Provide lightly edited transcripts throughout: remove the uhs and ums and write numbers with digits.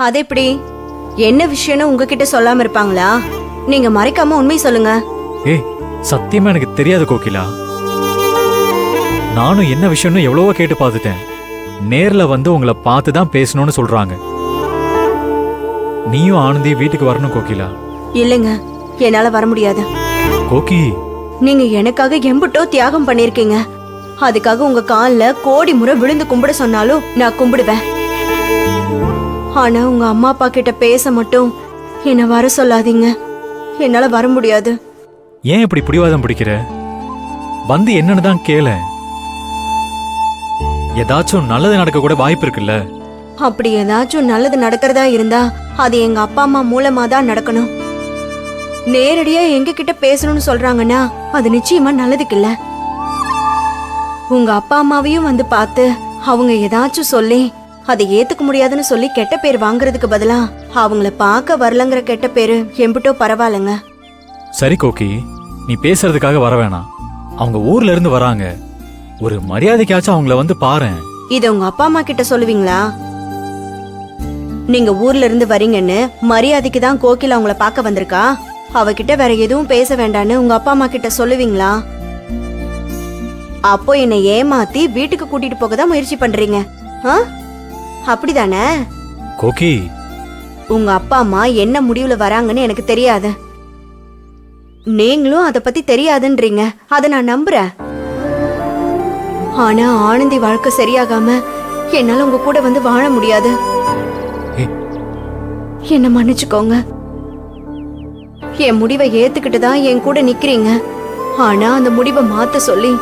அது எப்படி? என்ன விஷயம்னு உங்ககிட்ட சொல்லாம இருப்பாங்களா? நீங்க மறைக்காம உண்மை சொல்லுங்க. ஏய், சத்தியமா எனக்கு தெரியாது கோகிலா. நானும் என்ன விஷயம்னு எவ்வளவோ கேட்டு பார்த்துட்டேன். நேர்ல வந்து உங்களை பார்த்து தான் பேசணும்னு சொல்றாங்க. நீயும் ஆனந்தி வீட்டுக்கு வரணும் கோகிலா. இல்லைங்க, என்னால வர முடியாது. கோகி, நீங்க எனக்காக எம்புட்டோ தியாகம் பண்ணிருக்கீங்க. அதுக்காக உங்க கால்ல கோடி முறை விழுந்து கும்பிட சொன்னாலும் நான் கும்பிடுவேன். ஆனா உங்க அம்மா அப்பா கிட்ட பேச மட்டும் என்ன வர சொல்லாதீங்க. என்னால வர முடியாது. ஏன் இப்படி பிடிவாதம் பிடிக்கிற? வந்து என்னன்னு தான் கேளு. ஏதாச்சும் நல்லது நடக்க கூட வாய்ப்பு இருக்குல்ல. அப்படி ஏதாச்சும் நல்லது நடக்கிறதா இருந்தா அது எங்க அப்பா அம்மா மூலமா தான் நடக்கணும். நேரடியா எங்க கிட்ட பேசணும்னு சொல்றாங்கன்னா அது நிச்சயமா நல்லதுக்கு இல்ல. உங்க அப்பா அம்மாவையும் வந்து பார்த்து அவங்க ஏதாச்சும் சொல்லி அதை ஏத்துக்க முடியாதுன்னு சொல்லி கெட்ட பேர் வாங்குறதுக்கு பதிலா அவங்கள பார்க்க வரலங்கிற கெட்ட பேரு எம்பிட்டோ பரவாயில்லைங்க. சரி கோகி, நீ பேசுறதுக்காக வர வேணாம். அவங்க ஊர்ல இருந்து வராங்க. ஒரு மரியாதைக்காச்சும் அவங்கள வந்து பாரேன். இத உங்க அப்பா அம்மா கிட்ட சொல்லுவீங்களா? நீங்க ஊர்ல இருந்து வரீங்கன்னு மரியாதைக்கு தான் கோகிலா உங்களை பார்க்க வந்திருக்கா. அவகிட்ட வேற எதுவும் பேச வேண்டான்னு உங்க அப்பா அம்மா கிட்ட சொல்லுவீங்களா? அப்போ என்னை ஏமாத்தி வீட்டுக்கு கூட்டிட்டு போக தான் முயற்சி பண்றீங்க. அப்படிதானே? கோகி, உங்க அப்பா அம்மா என்ன முடிவுல வராங்கன்னு எனக்கு தெரியாது. நீங்களும் அத பத்தி தெரியாதுன்றீங்க. அத நான் நம்புறேன். ஆனா ஆனந்தி வாழ்க்கை சரியாகாம என்னால உங்க கூட வந்து வாழ முடியாது. என்ன மன்னிச்சுக்கோங்க. என் முடிவை ஏத்துக்கிட்டு தான் என் கூட நிக்கிறீங்க. ஆனா அந்த முடிவை மாத்த சொல்லி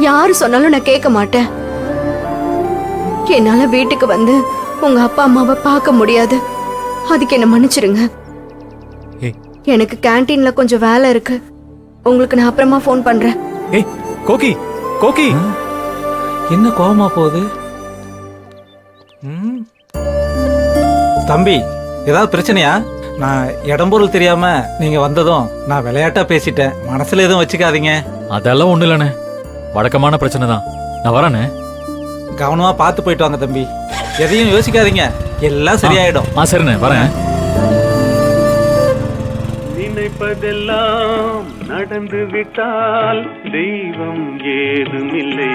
யாரு சொன்னாலும் நான் கேட்க மாட்டேன். என்னால வீட்டுக்கு வந்து உங்க அப்பா அம்மாவை பார்க்க முடியாது. அதுக்கு என்ன மன்னிச்சிருங்க. எனக்கு கேண்டீன்ல கொஞ்சம் வேலை இருக்கு. உங்களுக்கு நான் அப்புறமா போன் பண்றேன். ஏய் கோகி, கோகி, என்ன கோவமா போகுது? தம்பி, ஏதாவது பிரச்சனையா? நான் இடம்பொருள் தெரியாம நீங்க வந்ததும் நான் விளையாட்டா பேசிட்டேன். மனசுல எதுவும் வச்சுக்காதீங்க. அதெல்லாம் ஒண்ணு இல்லண்ணே, வழக்கமான பிரச்சனை தான். நான் வரேனே. கவனமா பார்த்து போயிட்டு வாங்க தம்பி. எதையும் யோசிக்காதீங்க, எல்லாம் சரியாயிடும். சரிண்ணே, வரேன். நினைப்பதெல்லாம் நடந்து விட்டால் தெய்வம் ஏதுமில்லை.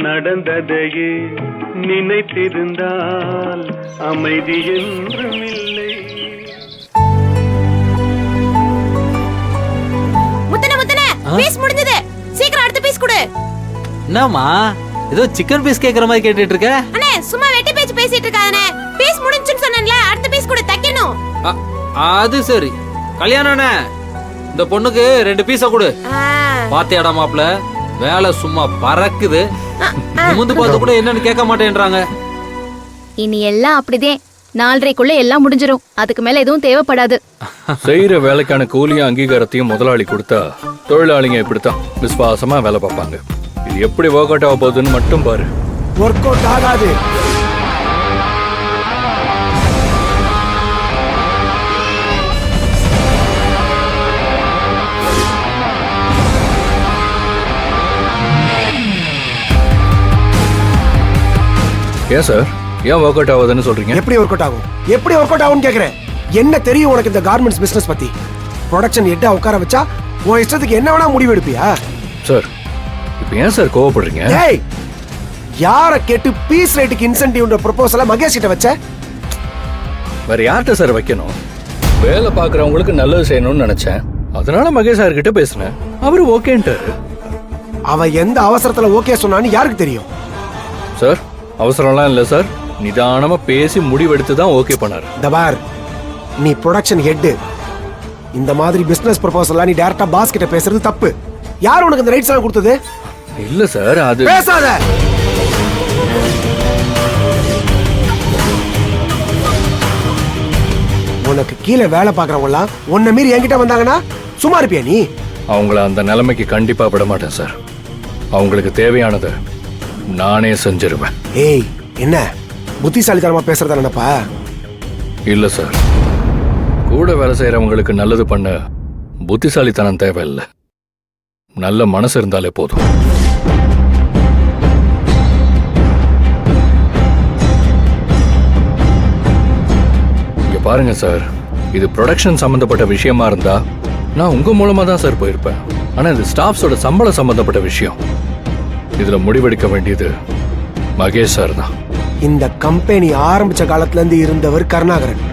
நடந்ததையே நினைத்திருந்தால் அமைதி என்றும் இல்லை. முத்தன முத்தன, பீஸ் முடிஞ்சது. சீக்கிரம் அடுத்த பீஸ் கொடு. என்னம்மா ஏதோ சிக்கன் பீஸ் கேக்குற மாதிரி கேட்டுட்டு இருக்க? அண்ணே, சும்மா வெட்டி பேச்சு பேசிட்டு இருக்கானே. பீஸ் முடிஞ்சுன்னு சொன்னேன்ல, அடுத்த பீஸ் கொடு, தைக்கணும். அது சரி. கல்யாணம்னே, இந்த பொண்ணுக்கு 2 பீஸா கொடு. பாத்தியாடா மாப்ள, வேலை சும்மா பறக்குது. முந்து பார்த்து கூட என்னன்னு கேட்க மாட்டேன்றாங்க. இனி எல்லாம் அப்படிதான். 4:30க்குள்ள எல்லாம் முடிஞ்சிரும். அதுக்கு மேல எதுவும் தேவைப்படாது. செய்யற வேலைக்கான கூலியும் அங்கீகாரத்தையும் முதலாளி கொடுத்தா தொழிலாளிங்க இப்படித்தான் விசுவாசமா வேலை பார்ப்பாங்க. இது எப்படி ஒர்க் அவுட் ஆக போகுதுன்னு மட்டும் பாரு. ஒர்க் அவுட் ஆகாது. ஏன் சார், ஏன் ஒர்க் அவுட் ஆகுதுன்னு சொல்றீங்க? எப்படி ஒர்க் அவுட் ஆகும்? எப்படி ஒர்க் அவுட் ஆகும்னு கேக்குறேன். என்ன தெரியும் உனக்கு இந்த கார்மெண்ட்ஸ் பிசினஸ் பத்தி? ப்ரொடக்ஷன் ஹெட்டா உட்கார வச்சா உன் இஷ்டத்துக்கு என்ன வேணா முடிவு எடுப்பியா? சார், இப்போ ஏன் சார் கோவப்படுறீங்க? ஏய், யார கேட்டு பீஸ் ரேட்டுக்கு இன்சென்டிவ்ன்ற ப்ரொபோசலை மகேஷ் கிட்ட வச்ச? வேற யார்கிட்ட சார் வைக்கணும்? வேலை பார்க்குறவங்களுக்கு நல்லது செய்யணும்னு நினைச்சேன். அதனால மகேஷ் சார் கிட்ட பேசினேன். அவரு ஓகேன்ட்டாரு. அவ எந்த அவசரத்துல ஓகே சொன்னான்னு யாருக்கு தெரியும்? சார், அவசரம்லாம் இல்லை சார். நிதானமா பேசி முடிவெடுத்து தான் ஓகே பண்ணாரு. தபார், நீ ப்ரொடக்ஷன் ஹெட். இந்த மாதிரி பிசினஸ் ப்ரொபோசல்லாம் நீ டைரக்டா பாஸ் கிட்ட பேசுறது தப்பு. யார் உனக்கு இந்த ரைட்ஸ் எல்லாம் கொடுத்தது? இல்ல சார், அது பேசாத. உனக்கு கீழே வேலை பார்க்கறவங்க எல்லாம் உன்னை மீறி என்கிட்ட வந்தாங்கன்னா சும்மா இருப்பியா நீ? அவங்கள அந்த நிலைமைக்கு கண்டிப்பா விட மாட்டேன் சார். அவங்களுக்கு தேவையானதை நானே செஞ்சிருவேன். ஏய், என்ன புத்திசாலித்தனமா பேசுறதா நினைப்பா? இல்ல சார், கூட வேலை செய்யறவங்களுக்கு நல்லது பண்ண புத்திசாலித்தனம் தேவையில்லை. நல்ல மனசு இருந்தாலே போதும். பாருங்க சார், இது ப்ரொடக்ஷன் சம்பந்தப்பட்ட விஷயமா இருந்தா நான் உங்க மூலமா தான் சார் போயிருப்பேன். ஆனா இது ஸ்டாஃப்ஸோட சம்பளம் சம்பந்தப்பட்ட விஷயம். இதுல முடிவெடுக்க வேண்டியது மகேஷ் சார் தான். இந்த கம்பெனி ஆரம்பிச்ச காலத்துல இருந்து இருந்தவர் கருணாகரன்.